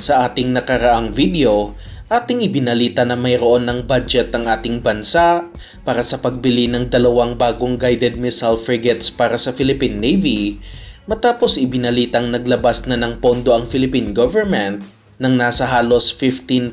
Sa ating nakaraang video, ating ibinalita na mayroon ng budget ang ating bansa para sa pagbili ng dalawang bagong guided missile frigates para sa Philippine Navy matapos ibinalitang naglabas na ng pondo ang Philippine government ng nasa halos 15.7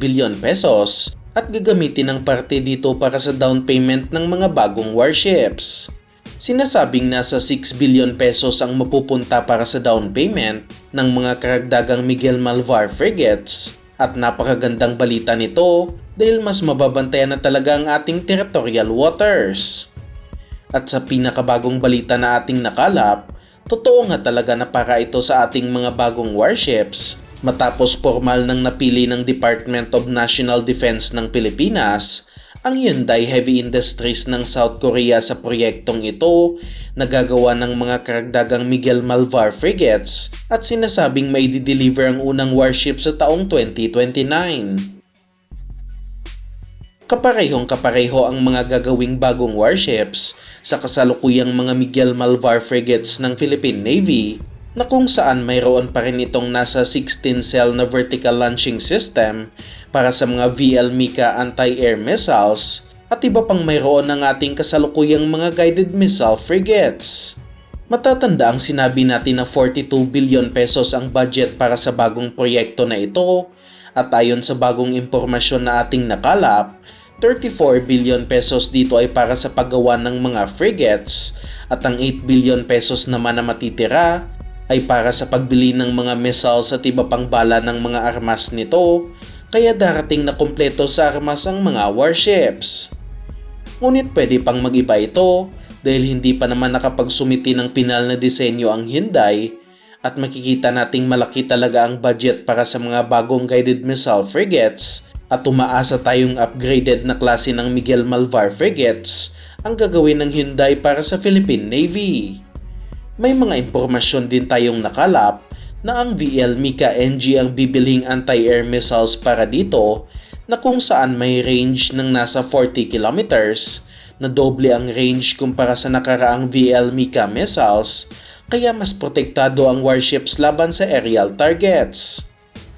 billion pesos at gagamitin ang parte dito para sa down payment ng mga bagong warships. Sinasabing nasa 6 billion pesos ang mapupunta para sa down payment ng mga karagdagang Miguel Malvar frigates at napakagandang balita nito dahil mas mababantayan na talaga ang ating territorial waters. At sa pinakabagong balita na ating nakalap, totoo nga talaga na para ito sa ating mga bagong warships matapos formal nang napili ng Department of National Defense ng Pilipinas ang Hyundai Heavy Industries ng South Korea sa proyektong ito na gagawa ng mga karagdagang Miguel Malvar frigates at sinasabing may dideliver ang unang warship sa taong 2029. Kaparehong-kapareho ang mga gagawing bagong warships sa kasalukuyang mga Miguel Malvar frigates ng Philippine Navy na kung saan mayroon pa rin itong nasa 16-cell na vertical launching system para sa mga VL-MICA anti-air missiles at iba pang mayroon ng ating kasalukuyang mga guided missile frigates. Matatanda ang sinabi natin na 42 billion pesos ang budget para sa bagong proyekto na ito at ayon sa bagong impormasyon na ating nakalap, 34 billion pesos dito ay para sa paggawa ng mga frigates at ang 8 billion pesos naman na matitira ay para sa pagbili ng mga missiles at iba pang bala ng mga armas nito, kaya darating na kumpleto sa armas ang mga warships. Ngunit pwede pang mag-iba ito dahil hindi pa naman nakapagsumiti ng pinal na disenyo ang Hyundai at makikita nating malaki talaga ang budget para sa mga bagong guided missile frigates at umaasa tayong upgraded na klase ng Miguel Malvar frigates ang gagawin ng Hyundai para sa Philippine Navy. May mga impormasyon din tayong nakalap na ang VL-MICA NG ang bibilhing anti-air missiles para dito na kung saan may range ng nasa 40 kilometers na doble ang range kumpara sa nakaraang VL-MICA missiles kaya mas protektado ang warships laban sa aerial targets.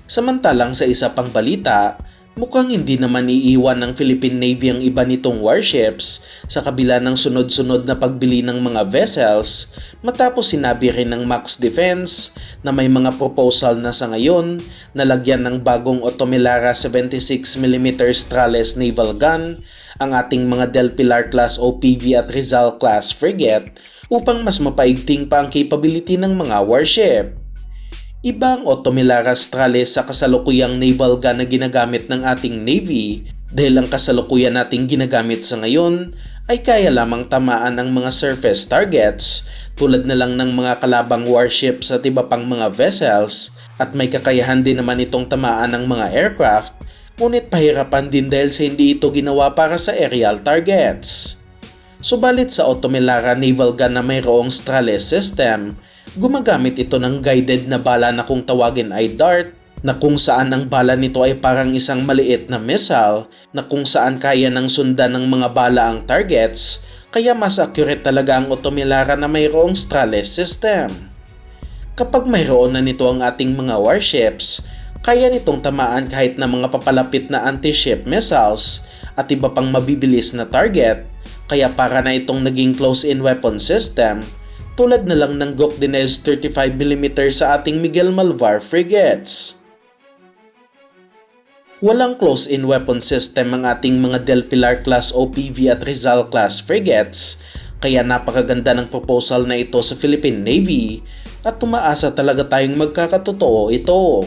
Samantalang sa isa pang balita, mukhang hindi naman iiwan ng Philippine Navy ang iba nitong warships sa kabila ng sunod-sunod na pagbili ng mga vessels matapos sinabi rin ng Max Defense na may mga proposal na sa ngayon na lagyan ng bagong Otomelara 76mm Strales naval gun ang ating mga Del Pilar class OPV at Rizal class frigate upang mas mapaigting pa ang capability ng mga warship. Ibang Otomelara Strales sa kasalukuyang naval gun na ginagamit ng ating Navy dahil ang kasalukuyan nating ginagamit sa ngayon ay kaya lamang tamaan ang mga surface targets tulad na lang ng mga kalabang warships at iba pang mga vessels at may kakayahan din naman itong tamaan ng mga aircraft ngunit pahirapan din dahil sa hindi ito ginawa para sa aerial targets. Subalit sa Otomelara naval gun na mayroong Strales system, gumagamit ito ng guided na bala na kung tawagin ay DART na kung saan ang bala nito ay parang isang maliit na missile na kung saan kaya ng sundan ng mga bala ang targets kaya mas accurate talaga ang Otomelara na mayroong Strales system. Kapag mayroon na nito ang ating mga warships, kaya nitong tamaan kahit na mga papalapit na anti-ship missiles at iba pang mabibilis na target kaya para na itong naging close-in weapon system tulad na lang ng Gok Dinez 35mm sa ating Miguel Malvar frigates. Walang close-in weapon system ang ating mga Del Pilar class OPV at Rizal class frigates, kaya napakaganda ng proposal na ito sa Philippine Navy at tumaasa talaga tayong magkakatotoo ito.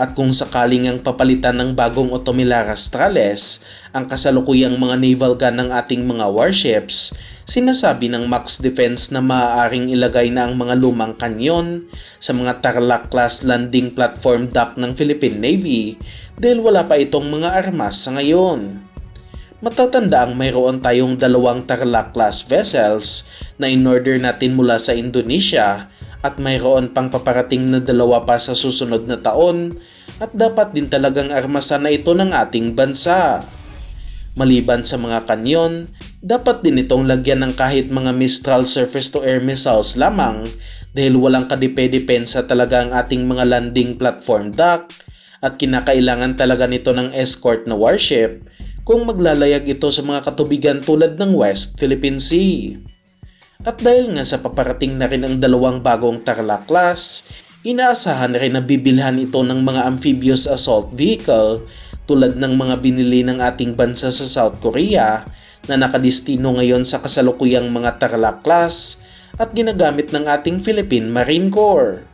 At kung sakaling ang papalitan ng bagong Otomelara Strales ang kasalukuyang mga naval gun ng ating mga warships, sinasabi ng Max Defense na maaaring ilagay na ang mga lumang kanyon sa mga Tarlac class landing platform dock ng Philippine Navy dahil wala pa itong mga armas sa ngayon. Matatanda ang mayroon tayong dalawang Tarlac class vessels na in-order natin mula sa Indonesia at mayroon pang paparating na dalawa pa sa susunod na taon at dapat din talagang armasan na ito ng ating bansa. Maliban sa mga kanyon, dapat din itong lagyan ng kahit mga Mistral surface-to-air missiles lamang dahil walang kadepensa talaga ang ating mga landing platform dock at kinakailangan talaga nito ng escort na warship kung maglalayag ito sa mga katubigan tulad ng West Philippine Sea. At dahil nga sa paparating na rin ang dalawang bagong Tarlac class, inaasahan rin na bibilhan ito ng mga amphibious assault vehicle tulad ng mga binili ng ating bansa sa South Korea na nakadistino ngayon sa kasalukuyang mga Tarlac class at ginagamit ng ating Philippine Marine Corps.